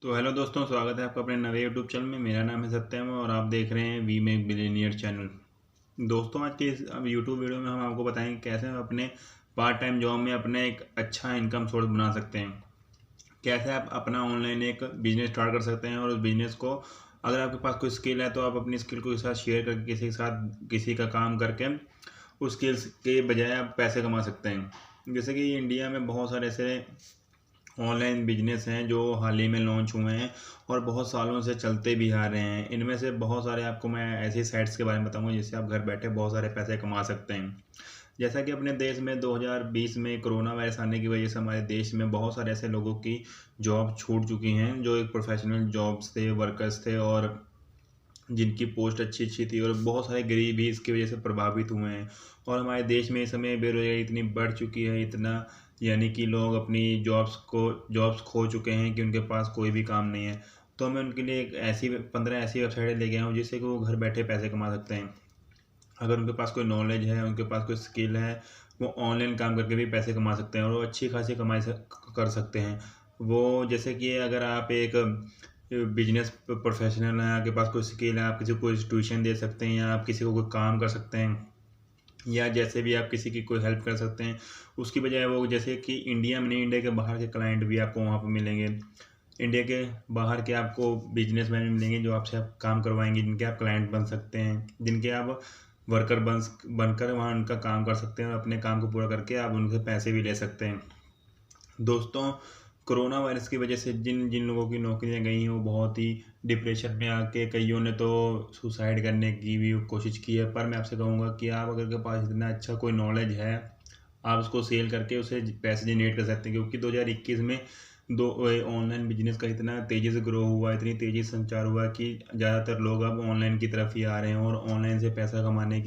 तो हेलो दोस्तों, स्वागत है आपका अपने नवे यूट्यूब चैनल में। मेरा नाम है सत्यम और आप देख रहे हैं वी मेक बिलियनियर चैनल। दोस्तों, आज के इस अब यूट्यूब वीडियो में हम आपको बताएंगे कैसे हम अपने पार्ट टाइम जॉब में अपने एक अच्छा इनकम सोर्स बना सकते हैं। कैसे आप अपना ऑनलाइन एक बिजनेस स्टार्ट कर सकते हैं और उस बिजनेस को, अगर आपके पास कोई स्किल है तो आप अपनी स्किल को के साथ शेयर करके किसी के साथ किसी का काम करके उस स्किल्स के बजाय आप पैसे कमा सकते हैं। जैसे कि इंडिया में बहुत सारे ऐसे ऑनलाइन बिजनेस हैं जो हाल ही में लॉन्च हुए हैं और बहुत सालों से चलते भी आ रहे हैं। इनमें से बहुत सारे आपको मैं ऐसी साइट्स के बारे में बताऊंगा जिससे आप घर बैठे बहुत सारे पैसे कमा सकते हैं। जैसा कि अपने देश में 2020 में कोरोना वायरस आने की वजह से हमारे देश में बहुत सारे ऐसे लोगों की जॉब छूट चुकी हैं जो एक प्रोफेशनल जॉब्स थे, वर्कर्स थे और जिनकी पोस्ट अच्छी अच्छी थी, और बहुत सारे गरीब भी इसकी वजह से प्रभावित हुए हैं। और हमारे देश में इस समय बेरोजगारी इतनी बढ़ चुकी है, इतना यानी कि लोग अपनी जॉब्स खो चुके हैं कि उनके पास कोई भी काम नहीं है। तो मैं उनके लिए एक ऐसी 15 ऐसी वेबसाइटें लेके आया हूँ जिससे कि वो घर बैठे पैसे कमा सकते हैं। अगर उनके पास कोई नॉलेज है, उनके पास कोई स्किल है, वो ऑनलाइन काम करके भी पैसे कमा सकते हैं और वो अच्छी खासी कर सकते हैं। वो जैसे कि अगर आप एक बिजनेस प्रोफेशनल हैं, आपके पास कोई स्किल है, आप किसी को ट्यूशन दे सकते हैं या आप किसी को कोई काम कर सकते हैं, या जैसे भी आप किसी की कोई हेल्प कर सकते हैं। उसकी बजाय वो, जैसे कि इंडिया में नहीं, इंडिया के बाहर के क्लाइंट भी आपको वहाँ पर मिलेंगे। इंडिया के बाहर के आपको बिजनेसमैन मिलेंगे जो आपसे आप काम करवाएंगे, जिनके आप क्लाइंट बन सकते हैं, जिनके आप वर्कर बनकर वहाँ उनका काम कर सकते हैं और अपने काम को पूरा करके आप उनसे पैसे भी ले सकते हैं। दोस्तों, कोरोना वायरस की वजह से जिन जिन लोगों की नौकरियां गई हैं वो बहुत ही डिप्रेशन में आके, कईयों ने तो सुसाइड करने की भी कोशिश की है। पर मैं आपसे कहूँगा कि आप अगर के पास इतना अच्छा कोई नॉलेज है, आप उसको सेल करके उसे पैसे जनरेट कर सकते हैं। क्योंकि 2021 में दो ऑनलाइन बिजनेस का इतना तेज़ी से ग्रो हुआ, इतनी तेज़ी से संचार हुआ कि ज़्यादातर लोग अब ऑनलाइन की तरफ ही आ रहे हैं और ऑनलाइन से पैसा कमाने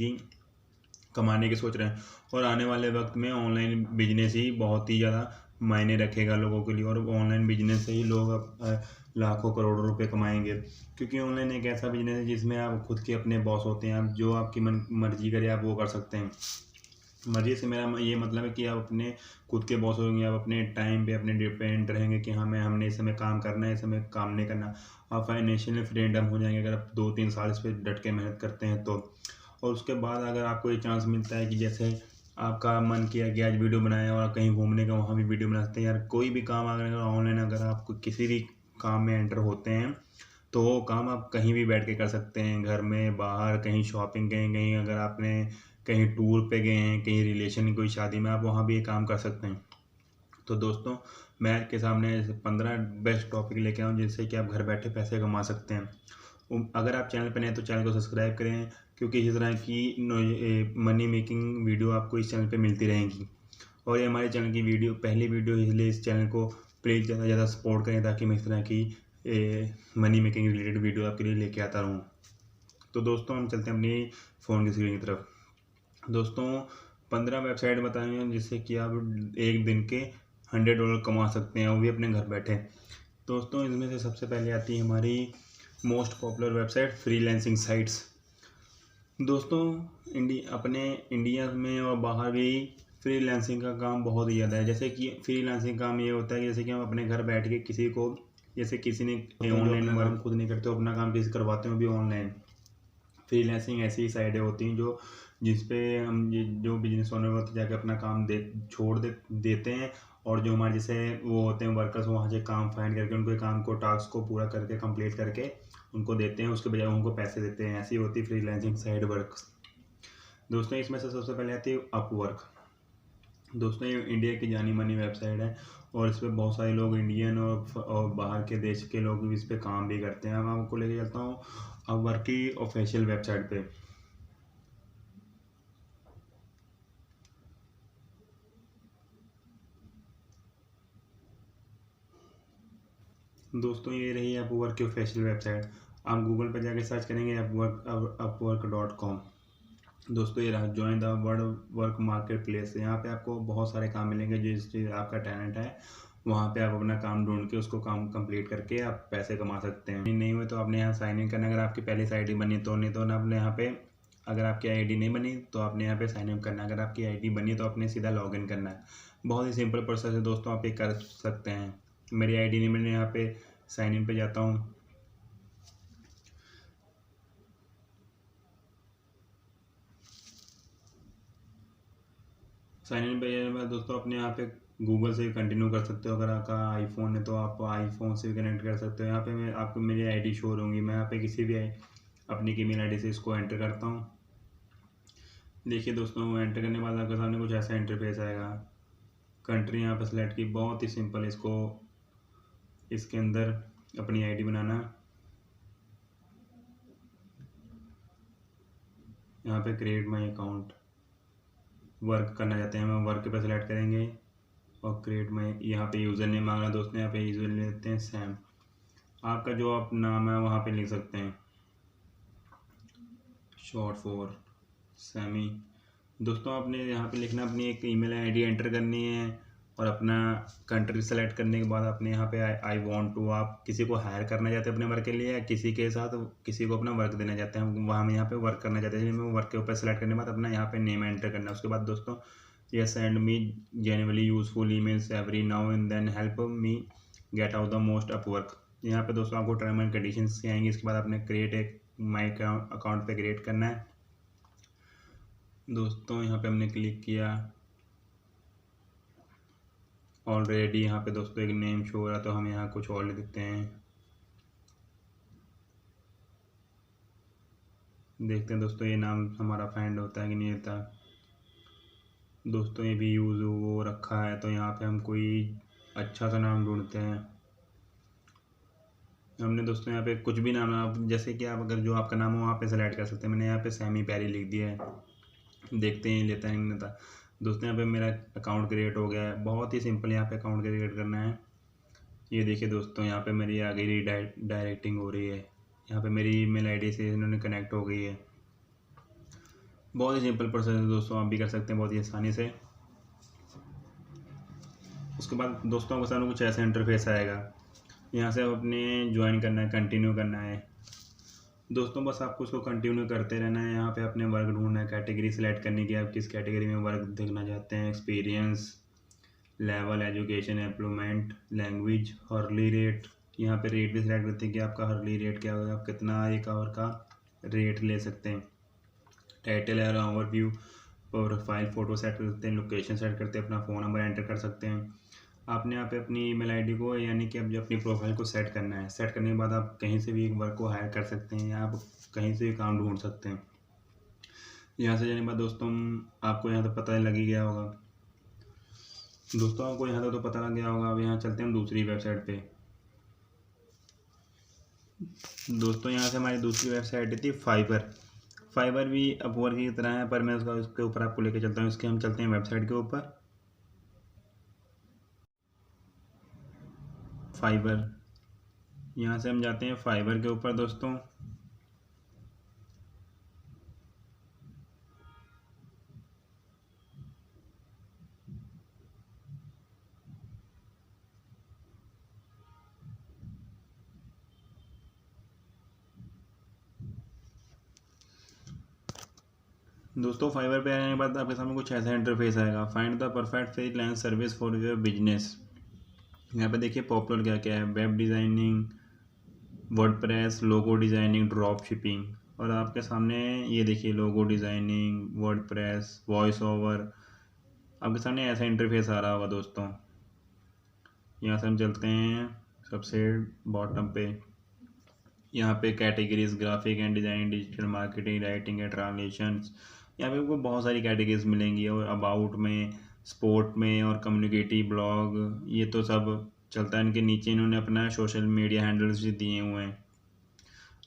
की सोच रहे हैं। और आने वाले वक्त में ऑनलाइन बिजनेस ही बहुत ही ज़्यादा मायने रखेगा लोगों के लिए, और ऑनलाइन बिजनेस से ही लोग अब लाखों करोड़ों रुपए कमाएंगे। क्योंकि ऑनलाइन एक ऐसा बिजनेस है जिसमें आप खुद के अपने बॉस होते हैं, आप जो आपकी मन मर्जी करे आप वो कर सकते हैं। मर्जी से मेरा ये मतलब है कि आप अपने खुद के बॉस होंगे, आप अपने टाइम पे अपने डिपेंड रहेंगे कि हाँ मैं हमने इस समय काम करना है, इस समय काम नहीं करना। आप फाइनेंशियली फ्रीडम हो जाएंगे अगर आप 2-3 साल इस पर डट के मेहनत करते हैं तो। और उसके बाद अगर आपको ये चांस मिलता है कि जैसे आपका मन किया कि आज वीडियो बनाए और आप कहीं घूमने का, वहाँ भी वीडियो बना सकते हैं। यार कोई भी काम अगर ऑनलाइन, अगर आप किसी भी काम में एंटर होते हैं तो वो काम आप कहीं भी बैठ के कर सकते हैं, घर में, बाहर, कहीं शॉपिंग गए, कहीं अगर आपने कहीं टूर पे गए हैं, कहीं रिलेशन की कोई शादी में, आप वहाँ भी ये काम कर सकते हैं। तो दोस्तों, मैं आपके सामने ऐसे 15 बेस्ट टॉपिक लेके आऊँ जिससे कि आप घर बैठे पैसे कमा सकते हैं। अगर आप चैनल पर नए हैं तो चैनल को सब्सक्राइब करें, क्योंकि इसी तरह की मनी मेकिंग वीडियो आपको इस चैनल पे मिलती रहेंगी। और ये हमारे चैनल की पहली वीडियो, इसलिए इस चैनल को प्लीज़ ज़्यादा से ज़्यादा सपोर्ट करें ताकि मैं इस तरह की मनी मेकिंग रिलेटेड वीडियो आपके लिए लेके आता रहूँ। तो दोस्तों, हम चलते हैं अपनी फ़ोन की स्क्रीन की तरफ। दोस्तों, 15 वेबसाइट बताए हैं जिससे कि आप एक दिन के $100 कमा सकते हैं, वो भी अपने घर बैठे। दोस्तों, इनमें से सबसे पहले आती है हमारी most popular website, freelancing sites. दोस्तों, अपने इंडिया में और बाहर भी फ्रीलांसिंग का काम बहुत ही ज़्यादा है। जैसे कि फ्रीलांसिंग काम ये होता है कि जैसे कि हम अपने घर बैठ के किसी को, जैसे किसी ने ऑनलाइन वर्क खुद नहीं करते, अपना काम किसी करवाते हैं, वो भी ऑनलाइन। फ्रीलांसिंग ऐसी साइटें होती हैं जिस पे हम ये जो बिजनेस ओनर होते हैं जाके अपना काम देते हैं, और जो हमारे जैसे वो होते हैं वर्कर्स, वहाँ से काम फाइंड करके उनको काम को, टास्क को पूरा करके कंप्लीट करके उनको देते हैं, उसके बजाय उनको पैसे देते हैं। ऐसी होती है फ्रीलांसिंग साइड वर्क। दोस्तों, इसमें से सबसे पहले आती है अपवर्क। दोस्तों, ये इंडिया की जानी मानी वेबसाइट है और इस पर बहुत सारे लोग, इंडियन और बाहर के देश के लोग भी इस पर काम भी करते हैं। मैं आपको लेके चलता हूँ अपवर्क की ऑफिशियल वेबसाइट पे। दोस्तों, ये रही अपवर्क की ऑफिशियल वेबसाइट। आप गूगल पर जाके सर्च करेंगे upwork.com। दोस्तों, ये रहा join the work market place. यहाँ पे आपको बहुत सारे काम मिलेंगे, जिस चीज़ आपका टैलेंट है वहाँ पे आप अपना काम ढूंढ के उसको काम कंप्लीट करके आप पैसे कमा सकते हैं। नहीं हुए तो आपने यहाँ साइन इन करना, अगर आपकी पहले से आईडी बनी तो, नहीं तो ना आपने यहाँ पे, अगर आपकी आईडी नहीं बनी तो आपने यहाँ पे साइन इन करना, अगर आपकी आईडी बनी तो आपने सीधा लॉग इन करना है। बहुत ही सिंपल प्रोसेस है दोस्तों, आप ये कर सकते हैं। मेरी आईडी नहीं बनी, यहाँ पे साइन इन पे जाता हूँ। साइन इन पे जाने के बाद दोस्तों अपने यहाँ पे गूगल से कंटिन्यू कर सकते हो। अगर आपका आईफोन है तो आप आईफोन से भी कनेक्ट कर सकते हो। यहाँ पे मैं आपको मेरी आईडी शो होंगी। मैं यहाँ पे किसी भी अपनी ईमेल आईडी से इसको एंटर करता हूँ। देखिए दोस्तों, एंटर करने के बाद आपके सामने कुछ ऐसा इंटरफेस आएगा। कंट्री यहाँ पर सेलेक्ट की, बहुत ही सिंपल। इसको इसके अंदर अपनी आईडी बनाना। यहाँ पे क्रिएट माई अकाउंट, वर्क करना चाहते हैं हम वर्क पे सेलेक्ट करेंगे और क्रिएट माई, यहाँ पे यूज़र नेम मांगना दोस्तों, यहाँ पे यूज़र नेम लेते हैं सैम। आपका जो आप नाम है वहाँ पे लिख सकते हैं, शॉर्ट फॉर सैमी। दोस्तों आपने यहाँ पे लिखना, अपनी एक ईमेल आईडी एंटर करनी है और अपना कंट्री सेलेक्ट करने के बाद अपने यहाँ पे आई वांट टू, आप किसी को हायर करना चाहते हैं अपने वर्क के लिए, या किसी के साथ किसी को अपना वर्क देना चाहते हैं, वहाँ में यहाँ पे वर्क करना चाहते हैं। वर्क के ऊपर सेलेक्ट करने के बाद अपना यहाँ पे नेम एंटर करना है। उसके बाद दोस्तों ये send me genuinely useful emails every now and then help me get out the most up work. यहाँ पे दोस्तों आपको टर्म एंड कंडीशंस आएंगे। इसके बाद आपने क्रिएट एक माई अकाउंट पे क्रिएट करना है। दोस्तों यहाँ पे हमने क्लिक किया, ऑलरेडी यहाँ पे दोस्तों एक नेम शो हो रहा, तो हम यहाँ कुछ और लिख देते हैं। देखते हैं दोस्तों ये नाम हमारा फाइंड होता है कि नहीं होता। दोस्तों ये भी यूज़ वो रखा है, तो यहाँ पे हम कोई अच्छा सा नाम ढूंढते हैं। हमने दोस्तों यहाँ पे कुछ भी नाम, आप जैसे कि आप अगर जो आपका नाम हो वहाँ पे सेलेक्ट कर सकते हैं। मैंने यहाँ पे सैमी पैरी लिख दिया है। देखते हैं लेता है नहीं लेता। दोस्तों यहाँ पे मेरा अकाउंट क्रिएट हो गया है। बहुत ही सिंपल यहाँ पे अकाउंट क्रिएट करना है। ये देखिए दोस्तों, यहाँ पे मेरी आ गई डायरेक्टिंग हो रही है। यहाँ पे मेरी ईमेल आईडी से इन्होंने कनेक्ट हो गई है। बहुत ही सिंपल प्रोसेस है दोस्तों, आप भी कर सकते हैं बहुत ही आसानी से। उसके बाद दोस्तों आपके सामने कुछ ऐसा इंटरफेस आएगा। यहाँ से अपने ज्वाइन करना है, कंटिन्यू करना है। दोस्तों बस आपको उसको कंटिन्यू करते रहना है। यहाँ पे अपने वर्क ढूंढना है, कैटेगरी सेलेक्ट करनी की, आप किस कैटेगरी में वर्क देखना चाहते हैं, experience, level, education, employment, language, Hurley rate. यहाँ पे रेट भी सिलेक्ट करते हैं कि आपका हर्ली रेट क्या होगा, आप कितना एक आवर का रेट ले सकते हैं। टाइटल है ओवरव्यू, प्रोफाइल फ़ोटो सेट कर सकते हैं, लोकेशन सेट करते हैं, अपना फ़ोन नंबर एंटर कर सकते हैं। आपने यहाँ पे अपनी ईमेल आईडी को, यानी कि अब जो अपनी प्रोफाइल को सेट करना है, सेट करने के बाद आप कहीं से भी एक वर्क को हायर कर सकते हैं, या आप कहीं से भी काम ढूंढ सकते हैं। यहाँ से जाने के बाद दोस्तों आपको यहाँ तक पता लग ही गया होगा। दोस्तों आपको यहाँ तक तो पता लग गया होगा। अब यहाँ चलते हैं हम दूसरी वेबसाइट पे। दोस्तों यहाँ से हमारी दूसरी वेबसाइट थी फाइवर। फाइवर भी अपवर्क की तरह है, पर मैं उसके ऊपर आपको लेके चलता हूँ। इसके हम चलते हैं वेबसाइट के ऊपर, फाइवर। यहाँ से हम जाते हैं फाइवर के ऊपर दोस्तों। दोस्तों फाइवर पे आने के बाद आपके सामने कुछ ऐसा इंटरफेस आएगा, find the perfect freelance service for your business. यहाँ पे देखिए पॉपुलर क्या क्या है, web designing, WordPress, logo designing, drop shipping. और आपके सामने ये देखिए logo designing, WordPress, voice over. आपके सामने ऐसा इंटरफेस आ रहा होगा दोस्तों। यहाँ से हम चलते हैं सबसे बॉटम पे। यहाँ पे categories, graphic and design, digital marketing, writing and translations. यहाँ पे आपको बहुत सारी कैटेगरीज मिलेंगी, और अबाउट में, स्पोर्ट में, और कम्युनिकेटी ब्लॉग, ये तो सब चलता है। इनके नीचे इन्होंने अपना सोशल मीडिया हैंडल्स भी दिए हुए हैं।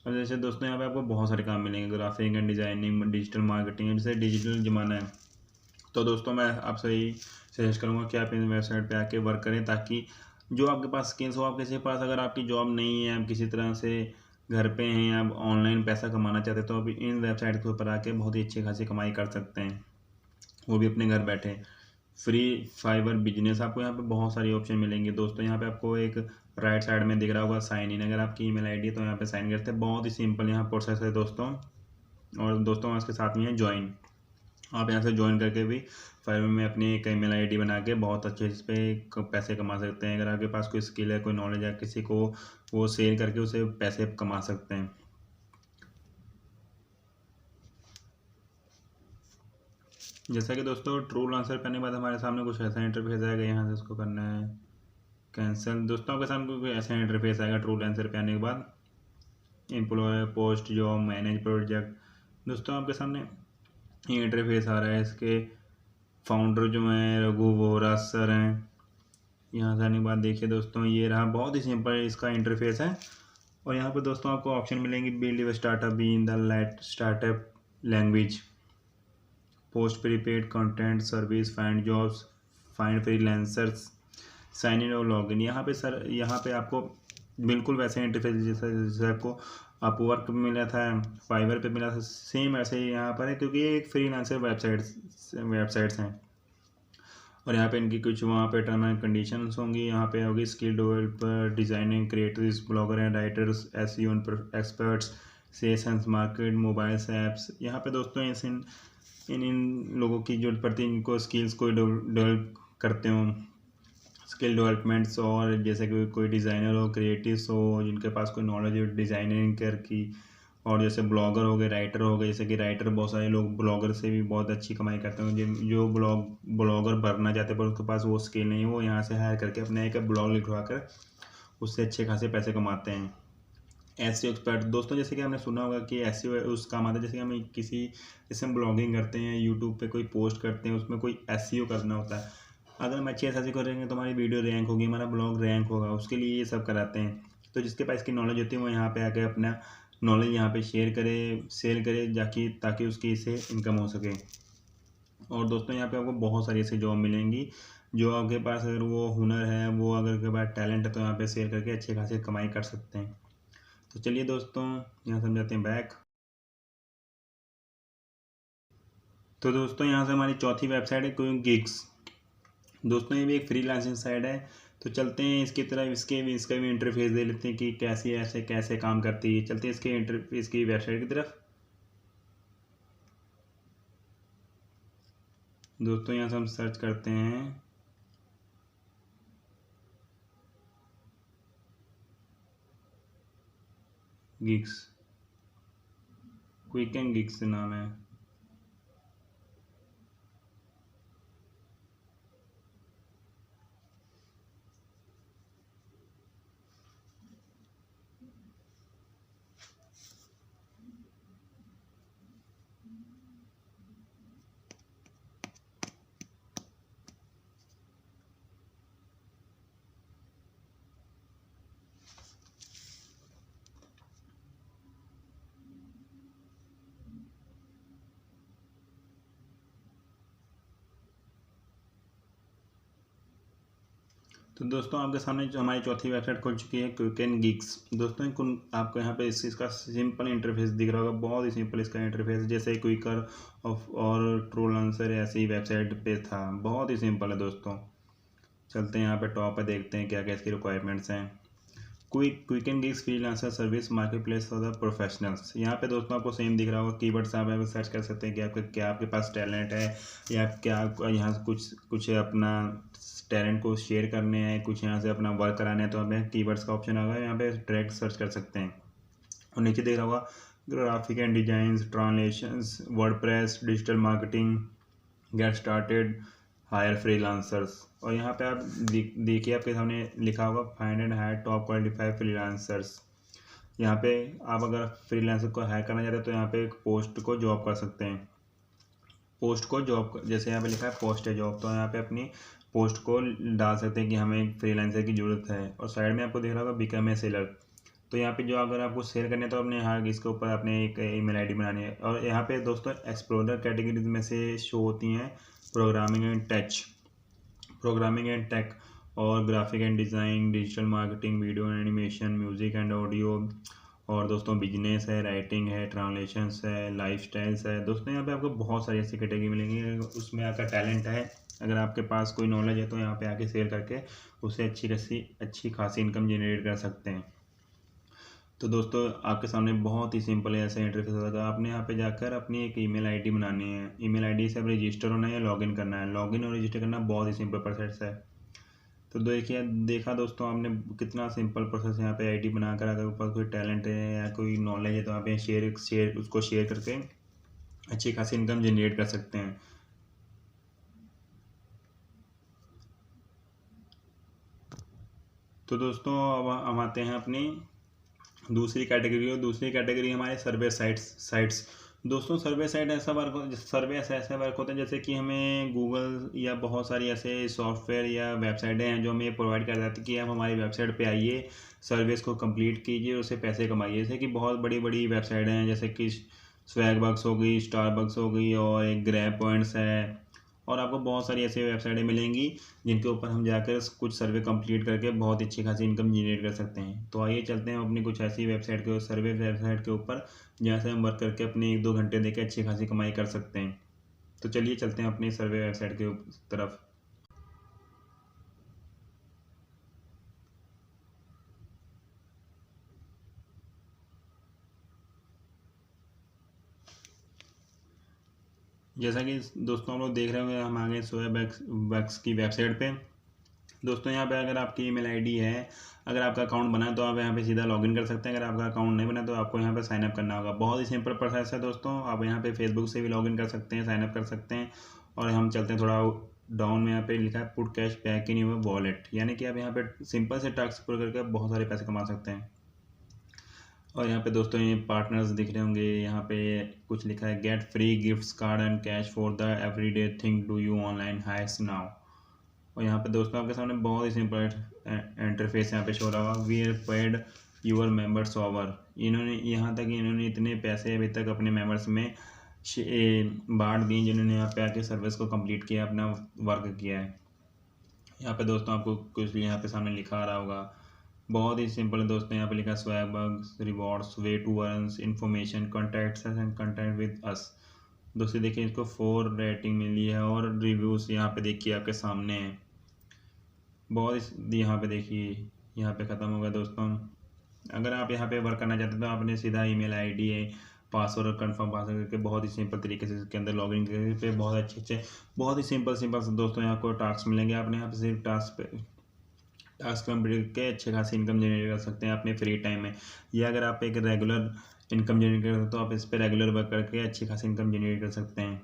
और जैसे दोस्तों यहाँ पे आपको बहुत सारे काम मिलेंगे, graphic and designing, digital marketing. जैसे डिजिटल ज़माना है, तो दोस्तों मैं आपसे यही सजेस्ट करूँगा कि आप इन वेबसाइट पे आके वर्क करें, ताकि जो आपके पास स्किल्स हो, आप किसी के पास अगर आपकी जॉब नहीं है, आप किसी तरह से घर पे हैं, आप ऑनलाइन पैसा कमाना चाहते हैं, तो आप इन वेबसाइट के ऊपर आके बहुत ही अच्छी खासी कमाई कर सकते हैं, वो भी अपने घर बैठे। फ्री फाइवर बिजनेस, आपको यहाँ पे बहुत सारी ऑप्शन मिलेंगे दोस्तों। यहाँ पे आपको एक राइट साइड में दिख रहा होगा साइन इन। अगर आपकी ईमेल आईडी है तो यहाँ पे साइन करते हैं। बहुत ही सिंपल यहाँ प्रोसेस है दोस्तों। और दोस्तों इसके साथ में है ज्वाइन। आप यहाँ से ज्वाइन करके भी फाइवर में अपनी एक ईमेल आईडी बना के बहुत अच्छे इस पे पैसे कमा सकते हैं। अगर आपके पास कोई स्किल है, कोई नॉलेज है, किसी को वो सेल करके उसे पैसे कमा सकते हैं। जैसा कि दोस्तों ट्रू लांसर करने के बाद हमारे सामने कुछ ऐसा इंटरफेस आएगा, यहाँ से इसको करना है कैंसिल। दोस्तों आपके सामने कोई ऐसा इंटरफेस आएगा ट्रू लांसर पे आने के बाद, employ, post, job, manage project. दोस्तों आपके सामने ये इंटरफेस आ रहा है। इसके फाउंडर जो हैं रघु वोहरा सर हैं। यहाँ से आने के बाद देखिए दोस्तों ये रहा, बहुत ही सिंपल इसका इंटरफेस है। और यहाँ पर दोस्तों आपको ऑप्शन मिलेंगे, build startup in the light startup language, post prepaid content service, find jobs, find freelancers, sign in और लॉग इन। यहाँ पे सर, यहाँ पे आपको बिल्कुल वैसे इंटरफेस जैसे आपको अपवर्क पे मिला था, फाइवर पे मिला था, सेम ऐसे ही यहाँ पर है, क्योंकि ये एक फ्रीलांसर वेबसाइट्स हैं। और यहाँ पे इनकी कुछ वहाँ पे टर्म एंड कंडीशंस होंगी। यहाँ पे होगी skill developer, designing, creators, blogger and writers, SEO experts, sales and market, mobiles apps. यहाँ पे दोस्तों इन लोगों की जो प्रति इनको स्किल्स को डेवलप करते हो, स्किल डेवलपमेंट्स, और जैसे कि कोई डिज़ाइनर हो, क्रिएटिव्स हो, जिनके पास कोई नॉलेज हो डिज़ाइनिंग कर की, और जैसे ब्लॉगर हो गए, राइटर हो गए। जैसे कि राइटर, बहुत सारे लोग ब्लॉगर से भी बहुत अच्छी कमाई करते हैं। जो ब्लॉगर बनना चाहते हैं पर उसके पास वो स्किल नहीं है, वो यहाँ से हायर करके अपने एक ब्लॉग लिखवा कर उससे अच्छे खासे पैसे कमाते हैं। एसईओ एक्सपर्ट दोस्तों, जैसे कि हमने सुना होगा कि एसईओ उस काम आता है, जैसे कि हम किसी, जैसे हम ब्लॉगिंग करते हैं, यूट्यूब पे कोई पोस्ट करते हैं, उसमें कोई एसईओ करना होता है। अगर हम अच्छे एसईओ करेंगे तो हमारी वीडियो रैंक होगी, हमारा ब्लॉग रैंक होगा, उसके लिए ये सब कराते हैं। तो जिसके पास इसकी नॉलेज होती है वो यहाँ पे आके अपना नॉलेज यहाँ पे शेयर करे, सेल करे जाके, ताकि उसकी इससे इनकम हो सके। और दोस्तों यहाँ पे आपको बहुत सारी ऐसी जॉब मिलेंगी, जो आपके पास अगर वो हुनर है, वो अगर के पास टैलेंट है, तो यहाँ पे सेल करके अच्छे खासे कमाई कर सकते हैं। तो चलिए दोस्तों यहाँ समझाते हैं बैक। तो दोस्तों यहाँ से हमारी चौथी वेबसाइट है क्विक गिग्स। दोस्तों ये भी एक फ्रीलांसिंग साइट है। तो चलते हैं इसकी तरफ, इसका भी इंटरफेस दे लेते हैं कि कैसे काम करती है। चलते हैं इसकी वेबसाइट की तरफ। दोस्तों यहाँ से हम सर्च करते हैं गिग्स, क्विक एंड गिग्स नाम है। तो दोस्तों आपके सामने जो हमारी चौथी वेबसाइट खुल चुकी है क्विक एंड गिग्स। दोस्तों आपको यहाँ पे इसका सिंपल इंटरफेस दिख रहा होगा, बहुत ही सिंपल इसका इंटरफेस, जैसे क्विकर और ट्रू लांसर ऐसे ही वेबसाइट पे था, बहुत ही सिंपल है दोस्तों। चलते हैं यहाँ पे टॉप पे, देखते हैं क्या क्या इसकी रिक्वायरमेंट्स हैं। Quick and gigs freelancer service market place for the professionals. यहाँ पे दोस्तों आपको सेम दिख रहा होगा, कीवर्ड्स आप यहाँ पे सर्च कर सकते हैं कि क्या आपके पास टैलेंट है, या क्या यहाँ से कुछ अपना टैलेंट को शेयर करने हैं, कुछ यहाँ से अपना वर्क कराने हैं, तो हमें कीवर्ड्स का ऑप्शन होगा, यहाँ पे डायरेक्ट सर्च कर सकते हैं। और नीचे देख रहा होगा graphic and design, translations, WordPress, digital marketing, get started, hire freelancers. और यहाँ पे आप देखिए आपके सामने लिखा होगा find and hire top qualified freelancers. यहाँ पे आप अगर फ्रीलांसर को हायर करना चाहते हैं तो यहाँ पे एक पोस्ट को जॉब कर सकते हैं। पोस्ट को जॉब, जैसे यहाँ पे लिखा है पोस्ट है जॉब, तो यहाँ पे अपनी पोस्ट को डाल सकते हैं कि हमें एक फ्रीलांसर की ज़रूरत है। और साइड में आपको दिख रहा होगा बिकम ए सेलर। तो यहाँ पे जो अगर आपको सेल करने तो अपने यहाँ इसके ऊपर अपने एक ईमेल आईडी बनानी है। और यहाँ पे दोस्तों एक्सप्लोरर कैटेगरीज में से शो होती हैं प्रोग्रामिंग एंड टेक, और graphic and design, digital marketing, video and animation, music and audio, और दोस्तों बिजनेस है, राइटिंग है, ट्रांसलेशंस है, लाइफस्टाइल्स है। दोस्तों यहाँ पे आपको बहुत सारी ऐसी कैटेगरी मिलेंगी, उसमें आपका टैलेंट है, अगर आपके पास कोई नॉलेज है तो यहाँ पे आके सेल करके उससे अच्छी खासी इनकम जनरेट कर सकते हैं। तो दोस्तों आपके सामने बहुत ही सिंपल ऐसा इंटरफेस होगा। आपने यहाँ पे जाकर अपनी एक ईमेल आईडी बनानी है। ईमेल आईडी से अब रजिस्टर होना है या लॉगिन करना है। लॉगिन और रजिस्टर करना बहुत ही सिंपल प्रोसेस है। तो देखिए, देखा दोस्तों आपने कितना सिंपल प्रोसेस यहाँ पे आईडी बनाकर, अगर ऊपर कोई टैलेंट है या कोई नॉलेज है तो आप शेयर उसको शेयर करके अच्छी खासी इनकम जनरेट कर सकते हैं। तो दोस्तों अब हम आते हैं अपनी दूसरी कैटेगरी, और दूसरी कैटेगरी हमारे सर्वे साइट्स। दोस्तों सर्वे ऐसा वर्क होता है जैसे कि हमें गूगल या बहुत सारी ऐसे सॉफ्टवेयर या वेबसाइटें हैं जो हमें प्रोवाइड कर जाती है कि आप हमारी वेबसाइट पे आइए, सर्विस को कंप्लीट कीजिए, उससे पैसे कमाइए। जैसे कि बहुत बड़ी बड़ी वेबसाइटें हैं जैसे कि स्वैगबक्स हो गई, स्टारबक्स हो गई, और एक ग्रैब पॉइंट्स है, और आपको बहुत सारी ऐसी वेबसाइटें मिलेंगी जिनके ऊपर हम जाकर कुछ सर्वे कंप्लीट करके बहुत अच्छी खासी इनकम जनरेट कर सकते हैं। तो आइए चलते हैं अपनी कुछ ऐसी वेबसाइट के ऊपर जहाँ से हम वर्क करके अपने 1-2 घंटे देके अच्छी खासी कमाई कर सकते हैं। तो चलिए चलते हैं अपनी सर्वे वेबसाइट के तरफ। जैसा कि दोस्तों हम लोग देख रहे होंगे, हम आ गए स्वैगबक्स की वेबसाइट पे। दोस्तों यहाँ पे अगर आपकी ईमेल आईडी है, अगर आपका अकाउंट बना है तो आप यहाँ पे सीधा लॉगिन कर सकते हैं। अगर आपका अकाउंट नहीं बना तो आपको यहाँ पे साइनअप करना होगा। बहुत ही सिंपल प्रोसेस है दोस्तों। आप यहाँ पे फेसबुक से भी लॉगिन कर सकते हैं, साइनअप कर सकते हैं। और हम चलते हैं थोड़ा डाउन में, यहाँ पे लिखा है put cash back in your wallet, यानी कि आप यहाँ पे सिंपल से टास्क पूरे करके बहुत सारे पैसे कमा सकते हैं। और यहाँ पे दोस्तों ये पार्टनर्स दिख रहे होंगे, यहाँ पे कुछ लिखा है get free gifts card and cash for the everyday thing do you online hacks now. और यहाँ पे दोस्तों आपके सामने बहुत ही सिंपल इंटरफेस यहाँ पे शो रहा होगा, we are paid your members over. इन्होंने यहाँ तक इन्होंने इतने पैसे अभी तक अपने मेंबर्स में बांट दिए जिन्होंने यहाँ पे आके सर्विस को कंप्लीट किया, अपना वर्क किया है। यहाँ पे दोस्तों आपको कुछ यहाँ पे सामने लिखा आ रहा होगा, बहुत ही सिंपल है दोस्तों। यहाँ पे लिखा है Swagbucks rewards way to earn information contacts and content with us. दोस्तों देखिए इसको 4 रेटिंग मिली है, और रिव्यूज़ यहाँ पे देखिए आपके सामने है। बहुत यहाँ पे देखिए, यहाँ पे ख़त्म हो गया दोस्तों। अगर आप यहाँ पे वर्क करना चाहते हैं तो आपने सीधा ईमेल आईडी है, पासवर्ड और कंफर्म पासवर्ड करके बहुत ही सिंपल तरीके से इसके अंदर लॉगिन करके बहुत अच्छे बहुत ही सिंपल से दोस्तों यहाँ आपको टास्क मिलेंगे। आपने यहाँ पे सिर्फ टास्क कंप्लीट करके अच्छे खासी इनकम जनरेट कर सकते हैं अपने फ्री टाइम में। या अगर आप एक रेगुलर इनकम जनरेट कर सकते हो तो आप इस पर रेगुलर वर्क करके अच्छी खासी इनकम जनरेट कर सकते हैं।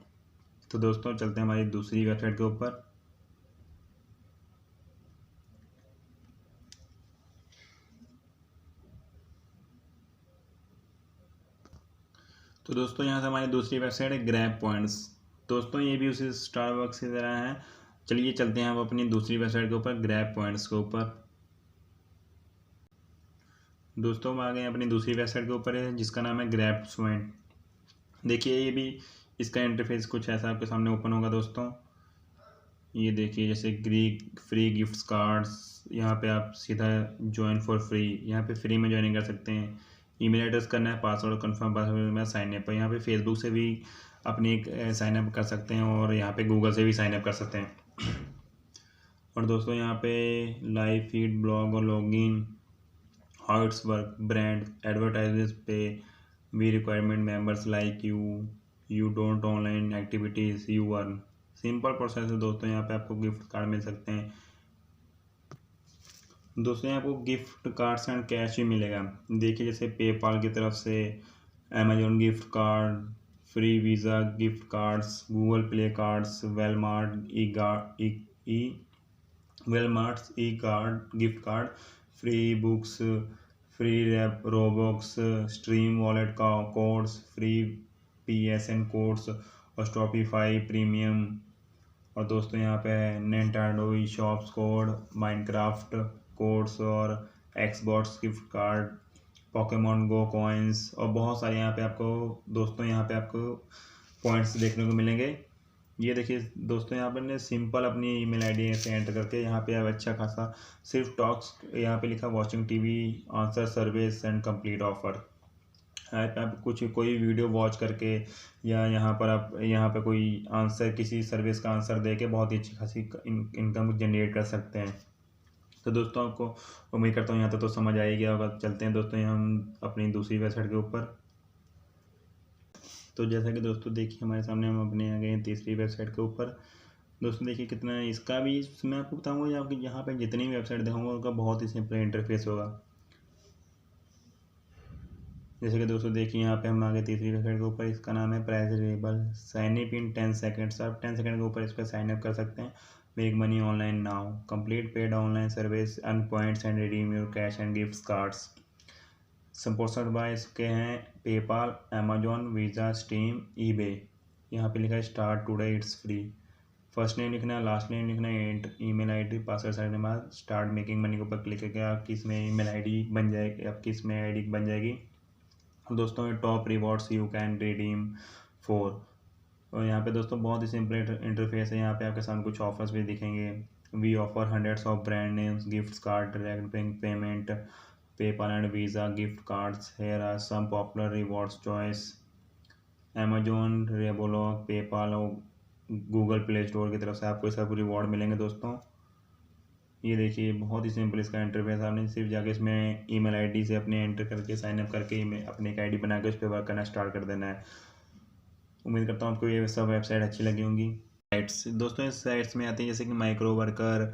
तो दोस्तों चलते हैं हमारी दूसरी वेबसाइट के ऊपर। तो दोस्तों यहाँ से हमारी दूसरी वेबसाइट है ग्रैब पॉइंट्स। दोस्तों ये भी उसी स्टारबक्स की तरह है। चलिए चलते हैं हम अपनी दूसरी वेबसाइट के ऊपर, ग्रैब पॉइंट्स के ऊपर। दोस्तों हम आ गए अपनी दूसरी वेबसाइट के ऊपर है जिसका नाम है ग्रैब पॉइंट। देखिए ये भी, इसका इंटरफेस कुछ ऐसा आपके सामने ओपन होगा दोस्तों। ये देखिए जैसे फ्री गिफ्ट्स कार्ड्स, यहाँ पे आप सीधा ज्वाइन फॉर फ्री, यहाँ पे फ्री में ज्वाइनिंग कर सकते हैं। ईमेल एड्रेस करना है, पासवर्ड कंफर्म पासवर्ड में साइन अप है। यहाँ पे फेसबुक से भी अपनी एक साइन अप कर सकते हैं, और यहाँ पे गूगल से भी साइन अप कर सकते हैं। और दोस्तों यहाँ पे लाइव फीड, ब्लॉग और login, how it's work, brand advertisers pay, we requirement members like you don't online activities you earn. Simple process है दोस्तों। यहाँ पे आपको गिफ्ट कार्ड मिल सकते हैं। दोस्तों यहाँ आपको गिफ्ट कार्ड्स एंड कैश भी मिलेगा। देखिए जैसे पेपाल की तरफ से Amazon gift card, free visa gift cards, Google play cards, Walmart's e card gift card, free books, free Robux, steam wallet का कोड्स, फ्री PSN कोड्स, और स्टॉपिफाई प्रीमियम। और दोस्तों यहाँ पे Nintendo e shops code, Minecraft codes, और Xbox gift card, Pokemon go coins, और बहुत सारे यहाँ पे आपको दोस्तों यहाँ पे आपको पॉइंट्स देखने को मिलेंगे। ये देखिए दोस्तों यहाँ पर सिंपल अपनी ईमेल आईडी से एंटर करके यहाँ पे आप अच्छा खासा सिर्फ टॉक्स, यहाँ पे लिखा watching TV answer service and complete offer. आप कुछ कोई वीडियो वॉच करके, या यहाँ पर आप यहाँ पे कोई आंसर, किसी सर्विस का आंसर दे के बहुत ही अच्छी खासी इनकम जनरेट कर सकते हैं। तो दोस्तों आपको उम्मीद करता हूँ यहाँ तक तो समझ आ ही गया होगा। चलते हैं दोस्तों हम अपनी दूसरी वेबसाइट के ऊपर। तो जैसा कि दोस्तों देखिए हमारे सामने हम अपने आ गए हैं तीसरी वेबसाइट के ऊपर। दोस्तों देखिए कितना इसका भी मैं आपको बताऊँगा आपकी यहाँ पे जितनी वेबसाइट दिखाऊँगा उनका बहुत ही सिंपल इंटरफेस होगा। जैसे कि दोस्तों देखिए यहाँ पे हम आ गए तीसरी वेबसाइट के ऊपर। इसका नाम है price reliable, sign up in 10 seconds. आप 10 सेकंड के ऊपर इस पर साइन अप कर सकते हैं। Make money online now, complete paid online service, earn points and redeem your cash and gift cards. Sponsored by इसके हैं PayPal, Amazon, visa, steam, eBay. यहाँ पे लिखा है start today, it's free. First name लिखना है, लास्ट नेम लिखना है, ईमेल आईडी, पासवर्ड सारे के बाद स्टार्ट मेकिंग मनी के ऊपर क्लिक करके आपकी इसमें ईमेल आईडी बन जाएगी, आपकी इसमें आईडी बन जाएगी। दोस्तों top rewards you can redeem for. और यहाँ पे दोस्तों बहुत ही सिंपल इंटरफेस है। यहाँ पे आपके सामने कुछ ऑफर्स भी दिखेंगे। We offer hundreds of brand names, gift card, direct bank payment, PayPal and visa gift cards. Here are some popular rewards choice, Amazon, रेबोलॉग, पेपाल और गूगल प्ले स्टोर की तरफ से आपको सब रिवॉर्ड मिलेंगे। दोस्तों ये देखिए बहुत ही सिंपल इसका इंटरफेस। आपने सिर्फ जाके इसमें ईमेल आईडी से अपने एंटर करके साइन अप करके अपने एक आईडी बना के उस पर वर्क करना स्टार्ट कर देना है। उम्मीद करता हूँ आपको ये सब वेबसाइट अच्छी लगी होंगी। साइट्स दोस्तों इस साइट्स में आती हैं जैसे कि माइक्रो वर्कर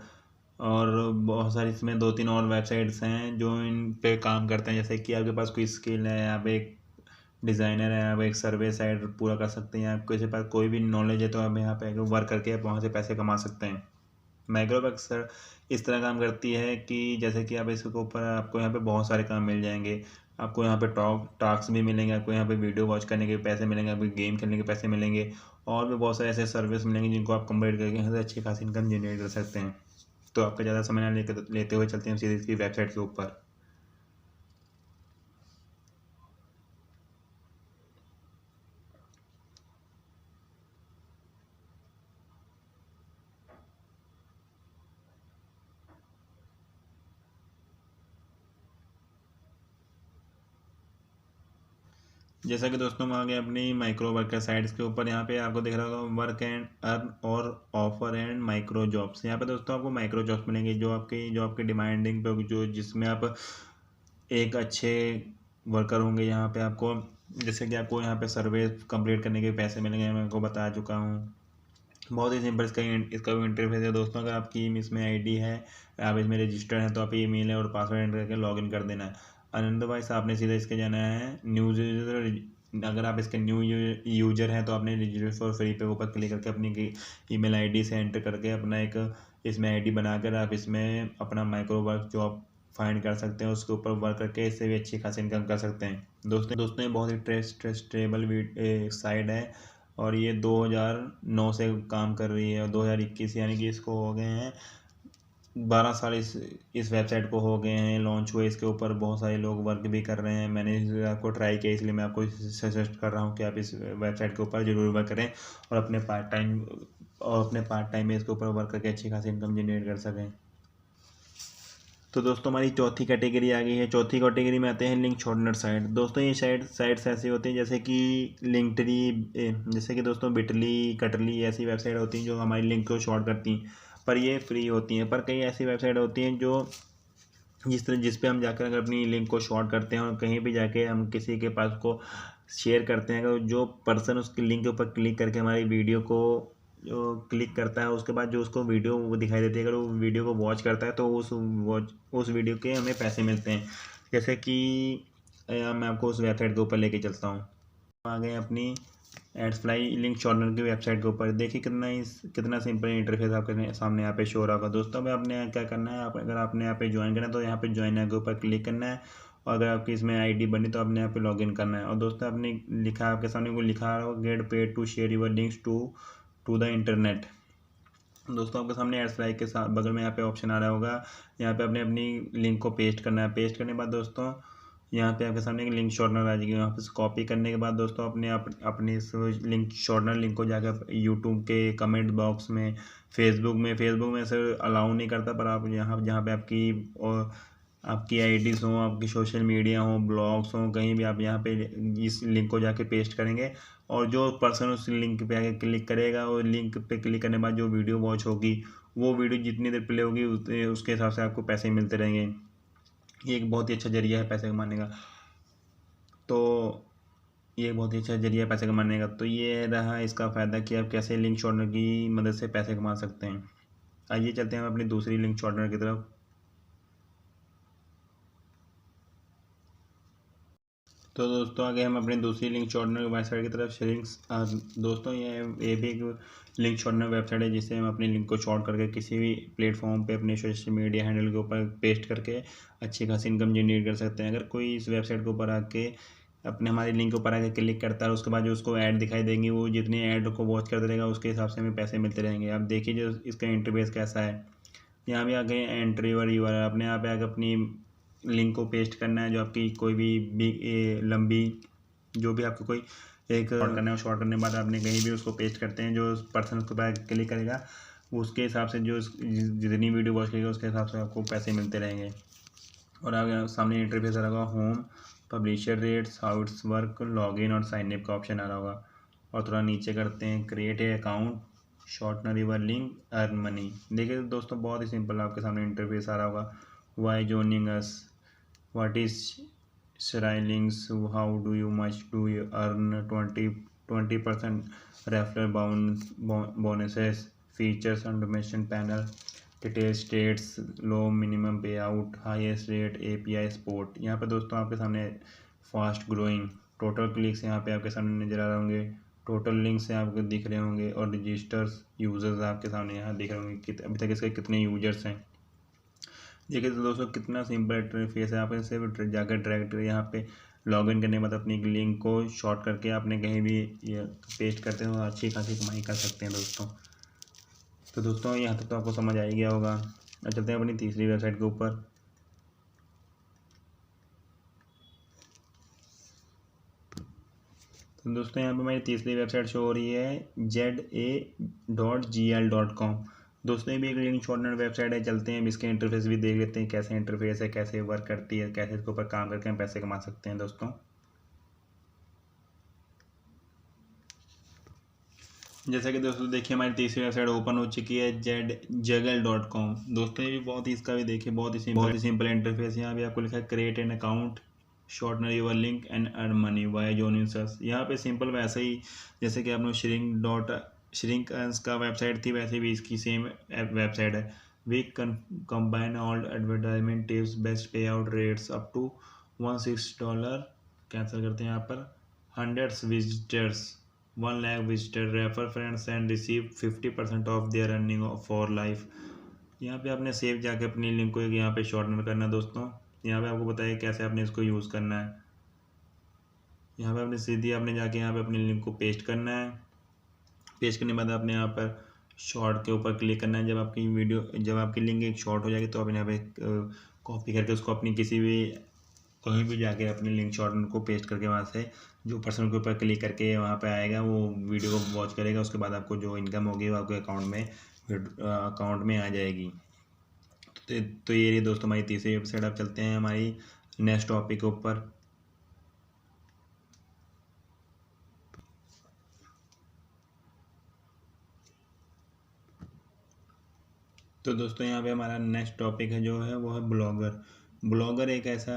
और बहुत सारी इसमें 2-3 और वेबसाइट्स हैं जो इन पे काम करते हैं। जैसे कि आपके पास कोई स्किल है, आप एक डिज़ाइनर है, आप एक सर्वे साइट पूरा कर सकते हैं, आपके पास कोई भी नॉलेज है तो आप यहाँ पे वर्क करके आप वहाँ से पैसे कमा सकते हैं। माइक्रोवर्क सर इस तरह काम करती है कि जैसे कि आप इसके ऊपर आपको यहाँ पे बहुत सारे काम मिल जाएंगे। आपको यहाँ पे टास्क भी मिलेंगे, आपको यहाँ पे वीडियो वॉच करने के पैसे मिलेंगे, आपको गेम खेलने के पैसे मिलेंगे और भी बहुत सारे ऐसे सर्विस मिलेंगे जिनको आप कंप्लीट करके यहाँ से अच्छी खासी इनकम जनरेट कर सकते हैं। तो आपका ज़्यादा समय ना लेते हुए चलते हैं सीधे इसकी वेबसाइट के ऊपर। जैसा कि दोस्तों हम आ गए अपनी माइक्रो वर्कर साइट्स के ऊपर। यहाँ पे आपको दिख रहा होगा वर्क एंड अर्न और ऑफर एंड माइक्रो जॉब्स। यहाँ पे दोस्तों आपको माइक्रो जॉब्स मिलेंगे जो आपकी डिमांडिंग पे जो जिसमें आप एक अच्छे वर्कर होंगे। यहाँ पे आपको जैसे कि आपको यहाँ पे सर्वे कंप्लीट करने के पैसे मिलेंगे, मैं आपको बता चुका हूँ। बहुत ही सिंपल इसका इंटरफेस है दोस्तों। अगर आपकी इसमें आईडी है, आप इसमें रजिस्टर्ड हैं तो आप ईमेल है और पासवर्ड एंटर करके लॉगिन कर देना है। अदरवाइज आपने सीधा इसके जाना है न्यू यूजर। अगर आप इसके न्यू यूजर हैं तो आपने रजिस्टर फॉर फ्री पे ऊपर क्लिक करके अपनी ईमेल आईडी से एंटर करके अपना एक इसमें आईडी बनाकर आप इसमें अपना माइक्रो वर्क जॉब फाइंड कर सकते हैं। उसके ऊपर वर्क करके इससे भी अच्छी खासी इनकम कर सकते हैं। दोस्तों ये बहुत ही ट्रस्टेबल साइट है और ये 2009 से काम कर रही है और 2021 यानी कि इसको हो गए हैं 12 साल इस वेबसाइट को हो गए हैं लॉन्च हुए। इसके ऊपर बहुत सारे लोग वर्क भी कर रहे हैं। मैंने आपको ट्राई किया इसलिए मैं आपको सजेस्ट कर रहा हूँ कि आप इस वेबसाइट के ऊपर ज़रूर वर्क करें और अपने पार्ट टाइम में इसके ऊपर वर्क करके अच्छी खासी इनकम जनरेट कर सकें। तो दोस्तों हमारी चौथी कैटेगरी आ गई है। चौथी कैटेगरी में आते हैं लिंक शॉर्टनर साइट। दोस्तों ये साइट्स ऐसी होती हैं जैसे कि लिंकट्री, जैसे कि दोस्तों बिटली, कटली ऐसी वेबसाइट होती हैं जो हमारी लिंक को शॉर्ट करती हैं, पर ये फ्री होती हैं। पर कई ऐसी वेबसाइट होती हैं जो जिस पे हम जाकर अगर अपनी लिंक को शॉर्ट करते हैं और कहीं भी जाके हम किसी के पास को शेयर करते हैं, अगर जो पर्सन उसकी लिंक के ऊपर क्लिक करके हमारी वीडियो को जो क्लिक करता है उसके बाद जो उसको वीडियो वो दिखाई देती है, अगर वो वीडियो को वॉच करता है तो उस वीडियो के हमें पैसे मिलते हैं। जैसे कि मैं आपको उस वेबसाइट के ऊपर लेके चलता हूँ। आ गए अपनी एड्सफ्लाई लिंक शॉर्टनर की वेबसाइट के ऊपर। देखिए कितना सिंपल इंटरफेस आपके सामने यहाँ पे शो रहा होगा। दोस्तों अब आपने क्या करना है, अगर आपने यहाँ पे ज्वाइन करना है तो यहाँ पे ज्वाइन के ऊपर क्लिक करना है और अगर आपकी इसमें आईडी बनी तो आपने यहाँ पे लॉगिन करना है। और दोस्तों आपने लिखा आपके सामने को लिखा रहा होगा get paid to share your links to the internet. दोस्तों आपके सामने एड्सफ्लाई के साथ बगल में यहाँ पे ऑप्शन आ रहा होगा, यहाँ पे आपने अपनी लिंक को पेस्ट करना है। पेस्ट करने के बाद दोस्तों यहाँ पे आपके सामने एक लिंक शॉर्टनर आ जाएगी। यहाँ पे कॉपी करने के बाद दोस्तों अपने अपनी इस लिंक शॉर्टनर लिंक को जाकर यूट्यूब के कमेंट बॉक्स में, फेसबुक में ऐसे अलाउ नहीं करता, पर आप जहाँ पे आपकी आईडीज़ हों, आपकी सोशल मीडिया हो, ब्लॉग्स हों, कहीं भी आप यहाँ पे इस लिंक को जाके पेस्ट करेंगे और जो पर्सन उस लिंक पे आके क्लिक करेगा और लिंक पे क्लिक करने के बाद जो वीडियो वॉच होगी वो वीडियो जितनी देर प्ले होगी उसके हिसाब से आपको पैसे मिलते रहेंगे। ये एक बहुत ही अच्छा जरिया है पैसे कमाने का। तो ये बहुत ही अच्छा जरिया है पैसे कमाने का। तो ये रहा इसका फ़ायदा कि आप कैसे लिंक शॉर्टनर की मदद से पैसे कमा सकते हैं। आइए चलते हैं हम अपनी दूसरी लिंक शॉर्टनर की तरफ। तो दोस्तों आगे हम अपनी दूसरी लिंक शॉर्टनर वेबसाइट की तरफ शेयरिंग्स। दोस्तों ये भी एक लिंक शॉर्टनर वेबसाइट है जिससे हम अपनी लिंक को शॉर्ट करके किसी भी प्लेटफॉर्म पे अपने सोशल मीडिया हैंडल के ऊपर पेस्ट करके अच्छी खासी इनकम जनरेट कर सकते हैं। अगर कोई इस वेबसाइट के ऊपर आके अपने हमारी लिंक के ऊपर आके क्लिक करता है, उसके बाद जो उसको ऐड दिखाई देंगी, वो जितनी ऐड को वॉच करते रहेगा उसके हिसाब से हमें पैसे मिलते रहेंगे। आप देखिए जो इसका इंटरफेस कैसा है। यहाँ भी आगे एंट्री और यूआरएल, आपने यहाँ पे आके अपनी लिंक को पेस्ट करना है। जो आपकी कोई भी लंबी जो भी आपको कोई एक शॉर्ट करना है, शॉर्ट करने के बाद आपने कहीं भी उसको पेस्ट करते हैं, जो पर्सन उसके बाद क्लिक करेगा उसके हिसाब से जो जितनी वीडियो वॉच करेगा उसके हिसाब से आपको पैसे मिलते रहेंगे। और आगे सामने इंटरफेस आ रहा होगा, home, publisher rates, how it's work, login और साइन अप का ऑप्शन आ रहा होगा। और थोड़ा नीचे करते हैं, create a account, shortener your link, earn money. देखिए दोस्तों बहुत ही सिंपल आपके सामने इंटरफेस आ रहा होगा। Why joining us, what is links, how do you much do you earn, 20% referral bonuses, features automation panel, detail stats, low minimum pay out, highest rate, API support. यहाँ पे दोस्तों आपके सामने फास्ट ग्रोइंग, टोटल क्लिक्स यहाँ पे आपके सामने नजर आ रहे होंगे, टोटल लिंक्स आपको दिख रहे होंगे, और रजिस्टर्स यूज़र्स आपके सामने यहाँ दिख रहे होंगे कि अभी तक इसके कितने यूजर्स हैं। देखिए तो दोस्तों कितना सिंपल इंटरफेस है। आप सिर्फ जाकर डायरेक्ट यहाँ पे लॉगिन करने के बाद अपनी लिंक को शॉर्ट करके आपने कहीं भी पेस्ट करते हो, अच्छी खासी कमाई कर सकते हैं दोस्तों। तो दोस्तों यहाँ तक तो आपको समझ आ ही गया होगा। अब चलते हैं अपनी तीसरी वेबसाइट के ऊपर। तो दोस्तों यहाँ पे मेरी तीसरी वेबसाइट शो हो रही है ZA.GL.com। दोस्तों ये भी एक लिंक शॉर्टनर वेबसाइट है। चलते हैं इसके इंटरफेस भी देख लेते हैं कैसे इंटरफेस है, कैसे वर्क करती है, कैसे इसके ऊपर काम करके हम पैसे कमा सकते हैं दोस्तों। जैसा कि दोस्तों देखिए हमारी तीसरी वेबसाइट ओपन हो चुकी है, ZJuggle.com। दोस्तों ये भी बहुत ही इसका भी देखिए बहुत ही सिंपल इंटरफेस। यहाँ भी आपको लिखा है create an account, shortener your link and earn money via joining us. यहाँ पे सिंपल वैसे ही जैसे कि आपने श्रिंक का वेबसाइट थी, वैसे भी इसकी सेम वेबसाइट है। We combine all advertisement tips, best pay out rates up to $160। Cancel करते हैं यहाँ पर, 100 visitors, 1 lakh visitor, refer friends and receive 50% of their earning for life. यहाँ पे आपने सेव जाके अपनी लिंक को यहाँ पे शॉर्टनर करना है दोस्तों। यहाँ पे आपको बताइए कैसे आपने इसको यूज़ करना है। यहाँ पे आपने सीधी आपने जाके यहाँ पे अपनी लिंक को पेस्ट करना है। पेस्ट करने के बाद आपने यहाँ पर शॉर्ट के ऊपर क्लिक करना है। जब आपकी लिंक एक शॉर्ट हो जाएगी तो आप यहाँ पे कॉपी करके उसको अपनी कहीं भी जाके अपनी लिंक शॉर्टनर को पेस्ट करके वहाँ से जो पर्सन के ऊपर क्लिक करके वहाँ पे आएगा वो वीडियो को वॉच करेगा। उसके बाद आपको जो इनकम होगी वो आपके अकाउंट में आ जाएगी। तो ये रही दोस्तों हमारी तीसरी वेबसाइट। अब चलते हैं हमारी नेक्स्ट टॉपिक के ऊपर। तो दोस्तों यहाँ पे हमारा नेक्स्ट टॉपिक है जो है वो है ब्लॉगर। ब्लॉगर एक ऐसा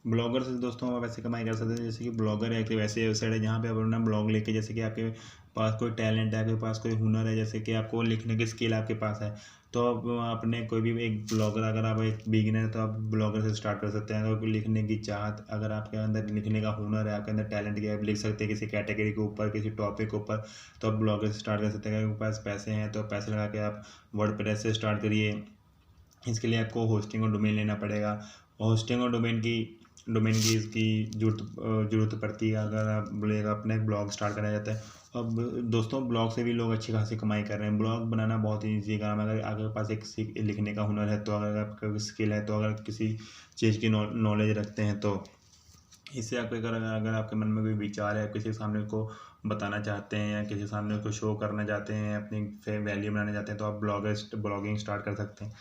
ब्लॉगर से दोस्तों हम पैसे कमाई कर सकते हैं। जैसे कि ब्लॉगर है एक वैसे वेबसाइट है जहाँ पे आप अपना ब्लॉग लेके, जैसे कि आपके पास कोई टैलेंट है, आपके पास कोई हुनर है, जैसे कि आपको लिखने की स्किल आपके पास है, तो आप अपने कोई भी एक ब्लॉगर, अगर आप एक बिगिनर है तो आप ब्लॉगर से स्टार्ट कर सकते हैं। अगर लिखने की चाहत, अगर आपके अंदर लिखने का हुनर है, आपके अंदर टैलेंट है, आप लिख सकते हैं किसी कैटेगरी के ऊपर, किसी टॉपिक के ऊपर, तो आप ब्लॉगर से स्टार्ट कर सकते हैं। अगर आपके पास पैसे हैं तो पैसे लगा के आप वर्डप्रेस से स्टार्ट करिए। इसके लिए आपको होस्टिंग और डोमेन लेना पड़ेगा। होस्टिंग और डोमेन की इसकी जरूरत पड़ती है अगर आप बोलेगा अपने ब्लॉग स्टार्ट करना चाहते हैं। अब दोस्तों ब्लॉग से भी लोग अच्छी खासी कमाई कर रहे हैं। ब्लॉग बनाना बहुत ही ईजी काम है। अगर आपके पास एक लिखने का हुनर है, तो अगर आपका स्किल है, तो अगर किसी चीज़ की नॉलेज रखते हैं, तो इससे आपके अगर आपके मन में कोई विचार है, किसी के सामने को बताना चाहते हैं या किसी सामने को शो करना चाहते हैं, अपनी वैल्यू बनाना चाहते हैं, तो आप ब्लॉगिंग स्टार्ट कर सकते हैं।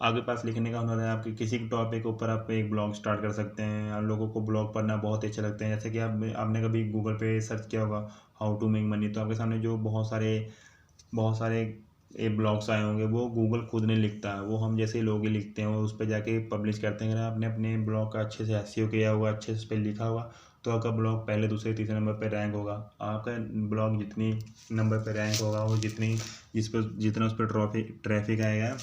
आपके पास लिखने का हुनर है, आपके किसी टॉपिक के ऊपर आप एक ब्लॉग स्टार्ट कर सकते हैं। और लोगों को ब्लॉग पढ़ना बहुत अच्छे लगते हैं। जैसे कि आपने कभी गूगल पे सर्च किया होगा हाउ टू मेक मनी, तो आपके सामने जो बहुत सारे ये ब्लॉग्स आए होंगे वो गूगल खुद नहीं लिखता है, वो हम जैसे लोग ही लिखते हैं और उस पर जाके पब्लिश करते हैं। अगर आपने अपने ब्लॉग का अच्छे से एसईओ किया हुआ, अच्छे से उस पर लिखा हुआ, तो आपका ब्लॉग पहले, दूसरे, तीसरे नंबर पर रैंक होगा। आपका ब्लॉग जितनी नंबर पर रैंक होगा, वो जितना उस पर ट्रैफिक आएगा,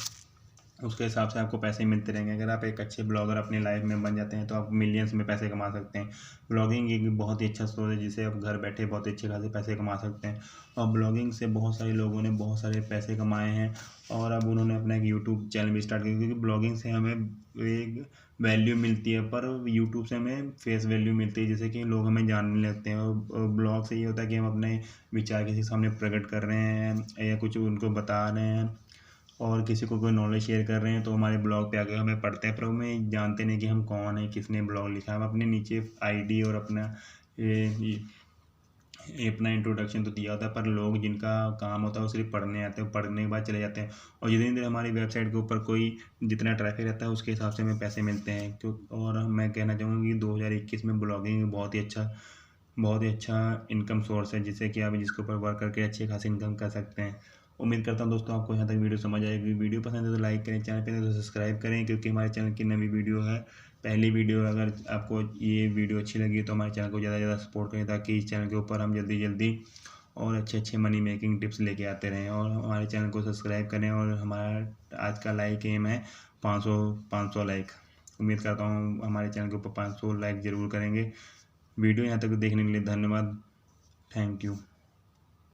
उसके हिसाब से आपको पैसे मिलते रहेंगे। अगर आप एक अच्छे ब्लॉगर अपनी लाइफ में बन जाते हैं तो आप मिलियंस में पैसे कमा सकते हैं। ब्लॉगिंग एक बहुत ही अच्छा सोर्स है जिससे आप घर बैठे बहुत अच्छे खासे पैसे कमा सकते हैं। और ब्लॉगिंग से बहुत सारे लोगों ने बहुत सारे पैसे कमाए हैं और अब उन्होंने अपना एक यूट्यूब चैनल भी स्टार्ट किया, क्योंकि ब्लॉगिंग से हमें एक वैल्यू मिलती है, पर यूट्यूब से हमें फेस वैल्यू मिलती है, जैसे कि लोग हमें जानने लगते हैं। और ब्लॉग से ये होता है कि हम अपने विचार किसी के सामने प्रकट कर रहे हैं या कुछ उनको बता रहे हैं और किसी को कोई नॉलेज शेयर कर रहे हैं, तो हमारे ब्लॉग पे आके हमें पढ़ते हैं, पर हमें जानते नहीं कि हम कौन है, किसने ब्लॉग लिखा है। हम अपने नीचे आईडी और अपना ये अपना इंट्रोडक्शन तो दिया होता है, पर लोग जिनका काम होता है वो सिर्फ पढ़ने आते हैं, पढ़ने के बाद चले जाते हैं। और जितनी देर हमारी वेबसाइट के ऊपर कोई जितना ट्रैफिक रहता है उसके हिसाब से हमें पैसे मिलते हैं। क्यों? और मैं कहना चाहूँगा कि 2021 में ब्लॉगिंग बहुत ही अच्छा इनकम सोर्स है, जिससे कि आप जिसके ऊपर वर्क करके अच्छी खासी इनकम कर सकते हैं। उम्मीद करता हूँ दोस्तों आपको यहाँ तक वीडियो समझ आएगी। वीडियो पसंद है तो लाइक करें, चैनल पे तो सब्सक्राइब करें, क्योंकि हमारे चैनल की नवी वीडियो है, पहली वीडियो। अगर आपको ये वीडियो अच्छी लगी तो हमारे चैनल को ज़्यादा से ज़्यादा सपोर्ट करें, ताकि इस चैनल के ऊपर हम जल्दी जल्दी और अच्छे अच्छे मनी मेकिंग टिप्स लेके आते रहें। और हमारे चैनल को सब्सक्राइब करें। और हमारा आज का लाइक एम है 500 लाइक। उम्मीद करता हूँ हमारे चैनल के ऊपर 500 लाइक ज़रूर करेंगे। वीडियो यहाँ तक देखने के लिए धन्यवाद। Thank you.